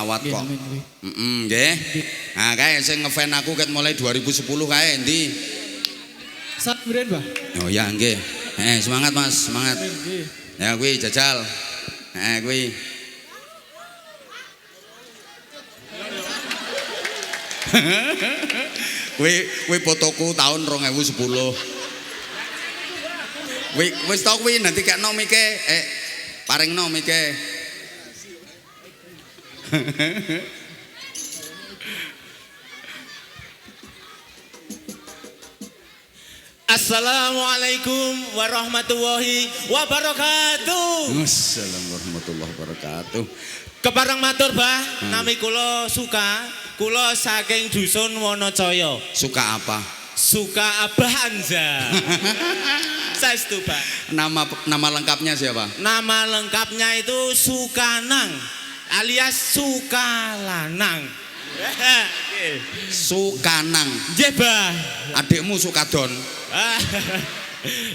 selawat kok. Nggih. Nah, kae sing ngefan aku ket mulai 2010 kae endi? Saburan, Mbah. Oh ya nggih. Semangat Mas, semangat. Ya kuwi jajal. Kuwi. Kuwi fotoku tahun 2010. Wis tok kuwi nanti kekno mike paringno mike. Assalamualaikum warahmatullahi wabarakatuh. Assalamualaikum warahmatullahi wabarakatuh. Keparang matur, Bah, nami kula Suka, kula saking dusun Wonocaya. Suka apa? Suka Abah Anza. Saestu, Bah. Nama lengkapnya siapa? Nama lengkapnya itu Sukanang alias Sukalanang. Sukanang. Nggih, Bah. Adikmu Sukadon.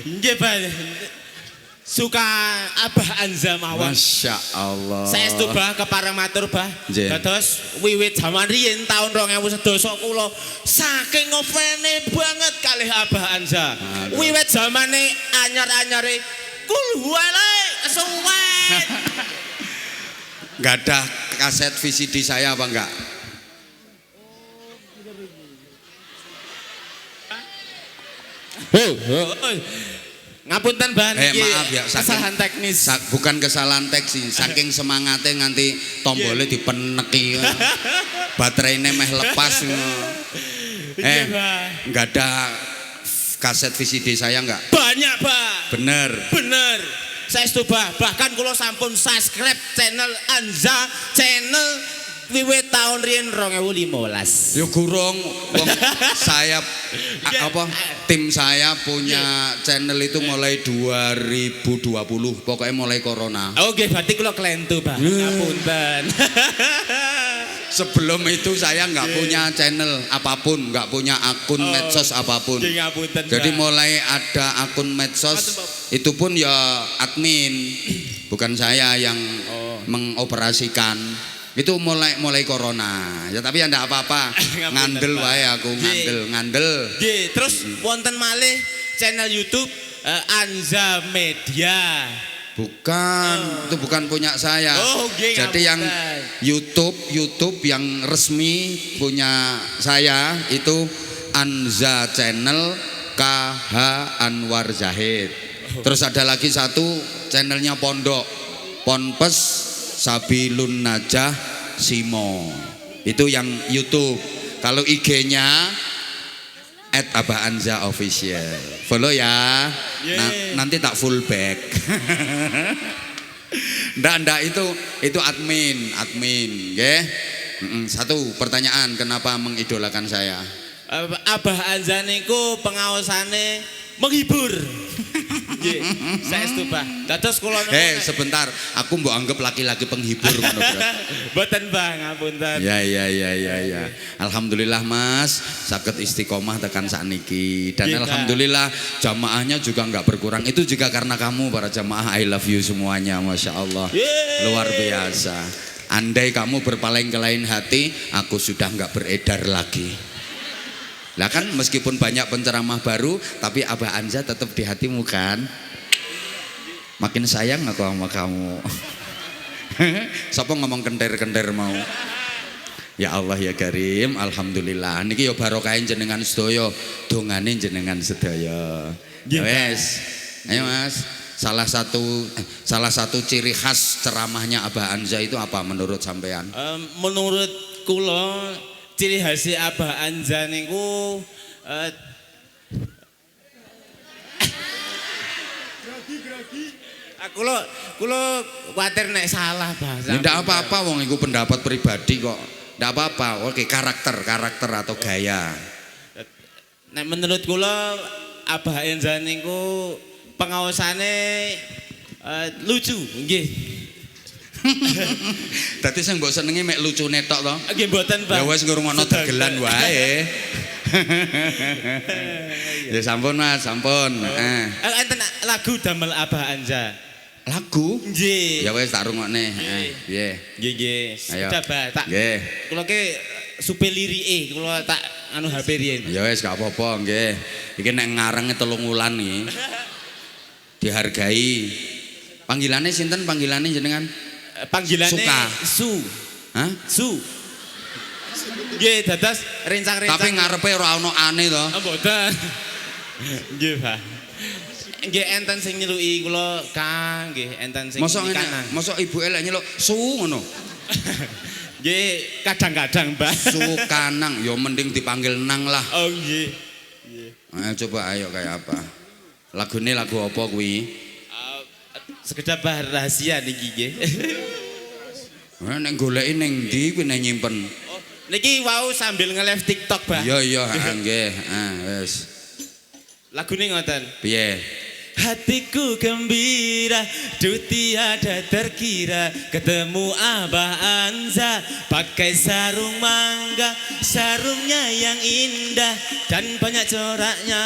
Nggih, Bah. Suka Abah Anza mawon. Masya Allah. Saestu, Bah, kepareng matur, Bah. Nggih. Dados wiwit jaman riyin taun 2011 kula saking ngefene banget kalih Abah Anza. Wiwit zamane anyar-anyare kulhuale kesuwen. Nggak ada kaset VCD saya apa enggak? Ngapunten, Bah, niki Maaf ya, kesalahan teknis. Bukan kesalahan teknis, saking semangatnya nganti tombolnya dipeneki. Baterainya meh lepas. Nggak ada kaset VCD saya enggak? Banyak, Bah. Bener. Bener. Saestu, Bah. Bahkan kula sampun subscribe channel Anza channel wiwit tahun riyen 2015. Ya gurung wong saya tim saya punya channel itu mulai 2020 pokoknya mulai corona. Oke, berarti kula kelentu, Bah. Ngapunten. Sebelum itu saya nggak punya channel apapun, nggak punya akun medsos apapun. Ngapunten, Jadi Bah. mulai ada akun medsos itu pun ya admin, bukan saya yang mengoperasikan. Itu mulai corona. Ya tapi ya ndak apa-apa. Ngandel wae aku, ngandel. Nggih, terus wonten malih channel YouTube Anza Media. Bukan, itu bukan punya saya. Nggih, jadi yang YouTube yang resmi punya saya itu Anza Channel KH Anwar Zahid. Terus ada lagi satu channelnya Pondok Ponpes Sabilun Najah Simo. Itu yang YouTube. Kalau IG-nya @abahanza_official. Follow ya. Nanti tak full back. Ndak itu admin, nggih. Satu pertanyaan, kenapa mengidolakan saya? Abah Anza niku pengaosane menghibur. Nggih, saestu, Bah. Dados kula sebentar, aku mbok anggap laki-laki penghibur ngono, Bro. Mboten, Bah, ngapunten. Ya. Alhamdulillah Mas, saged istiqomah tekan sakniki dan alhamdulillah jamaahnya juga enggak berkurang. Itu juga karena kamu para jamaah, I love you semuanya, Masya Allah. Luar biasa. Andai kamu berpaling ke lain hati, aku sudah enggak beredar lagi. Lah kan meskipun banyak penceramah baru, tapi Abah Anza tetap di hatimu kan? Makin sayang aku sama kamu. Sapa ngomong kender-kender mau? Ya Allah ya Karim, alhamdulillah. Niki yo barokah jenengan sedaya, dongane jenengan sedaya. Wes. Ayo Mas. Salah satu ciri khas ceramahnya Abah Anza itu apa menurut sampean? Menurut kula ciri khas Abah Anza niku kula kuwatir nek salah bahasa. Tidak apa-apa wong iku pendapat pribadi kok. Tidak apa-apa. Oke, karakter atau gaya. Nek menurut kula Abah Anza niku pengaosane lucu, nggih. Dadi sing mbok senengi mek lucune tok to. Nggih mboten, Pak. Ya wis ngrungokno dagelan wae. Ya sampun Mas, sampun. Enten lagu damel Abah Anza. Lagu? Nggih. Ya wis tak rungokne. Piye? Nggih nggih. Ayo. Sudah bah tak. Nggih. Kula ki supe lirike kula tak anu HP riyen. Ya wis gak apa-apa nggih. Iki nek ngarenge 3 wulan iki. Dihargai. Panggilannya sinten panggilane jenengan? Panggilane Suka. Su. Hah? Su. Nggih dados rencang-rencang. Tapi ngarepe ora ono ane to. Mboten. Nggih, Pak. Nggih enten sing nyeluki kula Kang, nggih enten sing Mosok ngene, Kanang. mosok ibuke lek nyeluk su ngono. Nggih kadang-kadang, Mbak. Su kanang ya mending dipanggil nang lah. Oh nggih. Coba ayo kayak apa? Lagune lagu apa kuwi? Sekedar rahasia niki nggih. Nek goleki ning ndi kuwi nek nyimpen? Niki wau sambil nge-live TikTok, Mbak. Iya nggih. Wis. Lagune ngoten. Piye? Hatiku gembira, tiada terkira ketemu Abah Anza pakai sarung mangga, sarungnya yang indah dan banyak coraknya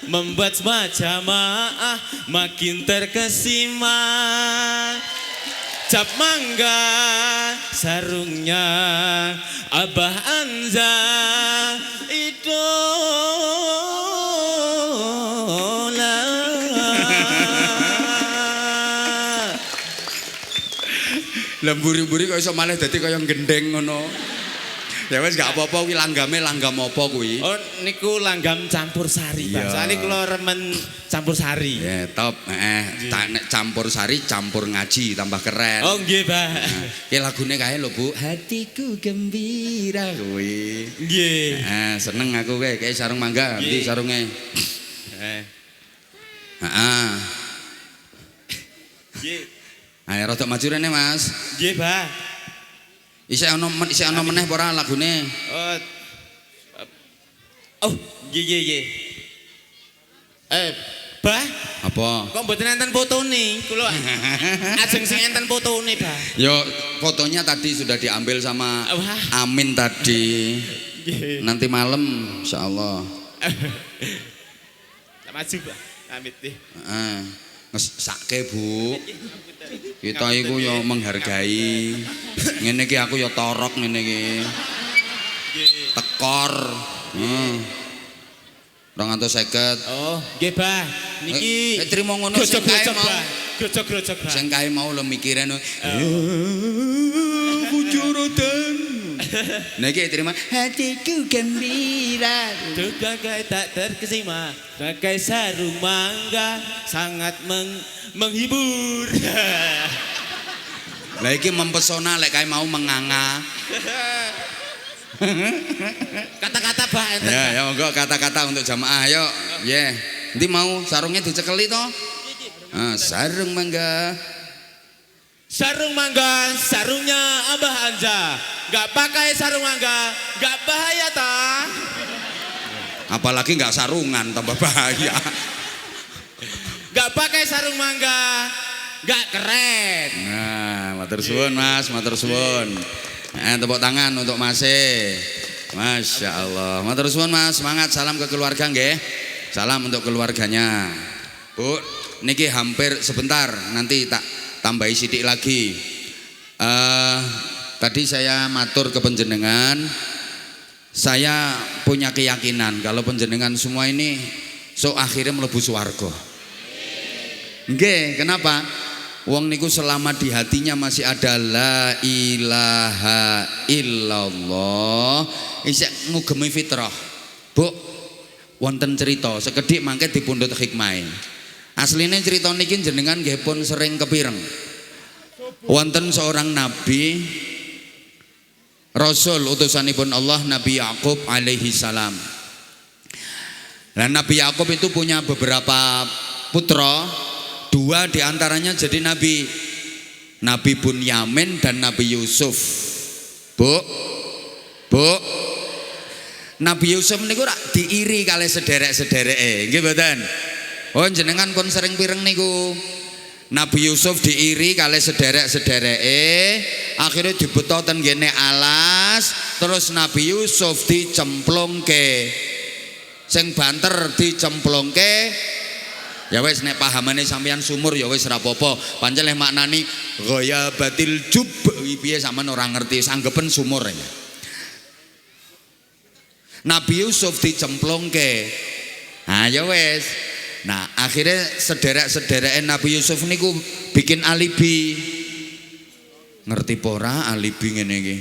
membuat semua jamaah makin terkesima. Cap mangga sarungnya Abah Anza idola. Lemburi-buri kok iso malih dadi kaya gendeng ngono. Ya wis gak apa-apa kuwi langgame langgam apa kuwi? Oh niku langgam campur sari, Pak. Iya. Soalnya kula remen campur sari. Ya top. Nek campur sari campur ngaji tambah keren. Oh nggih, Pak. Ki lagune kae lho, Bu. Hatiku gembira kuwi. Nggih. Seneng aku kae sarung mangga, ndi sarunge? Heeh. Nggih. Ayo rada maju rene, Mas. Nggih, Pak. Isih ana meneh apa ora lagune? Oh, nggih. Bah, Apa? kok mboten enten fotone? Kula ajeng sing enten fotone, Bah. Yo fotonya tadi sudah diambil sama Wah. Amin tadi. Nggih. Nanti malam insyaallah. Tak maju, Pak. Amit nggih. Heeh. Ngesake, Bu. Kita iku yo menghargai. Ngene iki aku yo torok ngene iki. Tekor. 250. Oh, nggih, Bah. Niki Trimo ngono sing kae grojok-grojok, mau. Bah. Grojok-grojok, Bah. Sing kae mau lho mikire no. Kujurutan. Niki terima hatiku gembira. Bagai tak terkesima, pakai sarung mangga sangat menghibur. Lah iki mempesona lek kae mau menganga. Kata-kata Bah enten. Ya monggo kata-kata untuk jamaah ayo. Nggih. Nanti mau sarungnya dicekeli to? Sarung mangga. Sarung mangga, sarungnya Abah Anja. Gak pakai sarung mangga, gak bahaya ta? Apalagi nggak sarungan tambah bahaya. Gak pakai sarung mangga, gak keren. Nah, matur suwun Mas, matur suwun. Tepuk tangan untuk Mas. Masya Allah. Matur suwun Mas, semangat, salam ke keluarga nggih. Salam untuk keluarganya. Bu, niki hampir sebentar, nanti tak tambahi sidik lagi. Tadi saya matur ke penjenengan, saya punya keyakinan kalau penjenengan semua ini akhirnya mlebu swarga. Nggih, kenapa? Wong niku selama di hatinya masih ada la ilaha illallah, isih ngugemi fitrah. Bu, wonten cerita sekedhik mangke dipundhut hikmahe. Asline cerita niki jenengan nggih pun sering kepireng. Wonten seorang nabi Rasul utusanipun Allah, Nabi Yakub alaihi salam. Dan Nabi Yakub itu punya beberapa putra, 2 diantaranya jadi nabi, Nabi Bunyamin dan Nabi Yusuf. Bu, Nabi Yusuf niku rak diiri kali sederek-sedereke, nggih mboten? Oh jenengan pun sering pireng niku. Nabi Yusuf diiri kali sederek-sedereke, akhirnya dibeto ten ngene alas, terus Nabi Yusuf dicemplungke. Sing banter dicemplungke Ya wes nek pahamane sampean sumur ya wes ora apa-apa. Pancen lek maknani ghayabatil jub piye sampean ora ngerti, sanggepen sumur ya. Nabi Yusuf dicemplungke. Nah ya wes. Nah, akhirnya sederek-sedereke Nabi Yusuf niku bikin alibi. Ngerti pora alibi ngene iki?